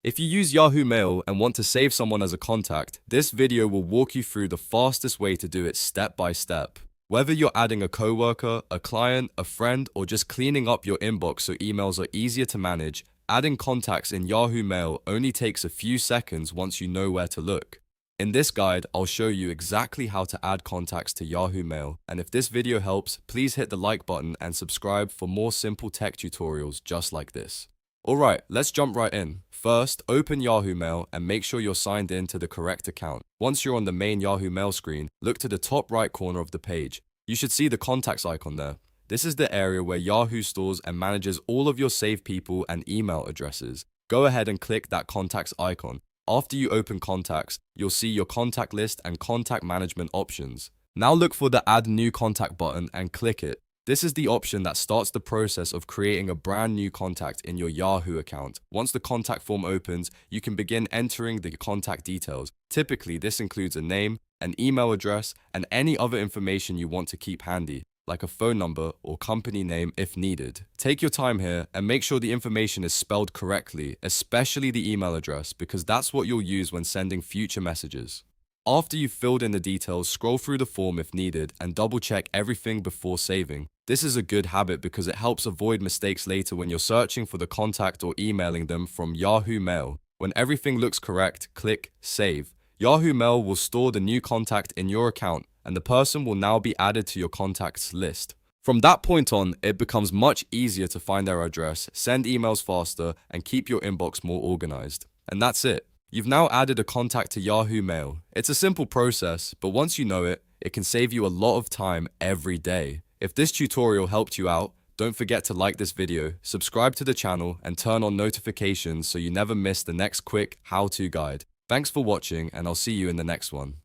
If you use Yahoo Mail and want to save someone as a contact, this video will walk you through the fastest way to do it step by step. Whether you're adding a coworker, a client, a friend, or just cleaning up your inbox so emails are easier to manage, adding contacts in Yahoo Mail only takes a few seconds once you know where to look. In this guide, I'll show you exactly how to add contacts to Yahoo Mail, and if this video helps, please hit the like button and subscribe for more simple tech tutorials just like this. Alright, let's jump right in. First, open Yahoo Mail and make sure you're signed in to the correct account. Once you're on the main Yahoo Mail screen, look to the top right corner of the page. You should see the contacts icon there. This is the area where Yahoo stores and manages all of your saved people and email addresses. Go ahead and click that contacts icon. After you open contacts, you'll see your contact list and contact management options. Now look for the Add New Contact button and click it. This is the option that starts the process of creating a brand new contact in your Yahoo account. Once the contact form opens, you can begin entering the contact details. Typically, this includes a name, an email address, and any other information you want to keep handy, like a phone number or company name if needed. Take your time here and make sure the information is spelled correctly, especially the email address, because that's what you'll use when sending future messages. After you've filled in the details, scroll through the form if needed and double check everything before saving. This is a good habit because it helps avoid mistakes later when you're searching for the contact or emailing them from Yahoo Mail. When everything looks correct, click Save. Yahoo Mail will store the new contact in your account and the person will now be added to your contacts list. From that point on, it becomes much easier to find their address, send emails faster, and keep your inbox more organized. And that's it. You've now added a contact to Yahoo Mail. It's a simple process, but once you know it, it can save you a lot of time every day. If this tutorial helped you out, don't forget to like this video, subscribe to the channel, and turn on notifications so you never miss the next quick how-to guide. Thanks for watching, and I'll see you in the next one.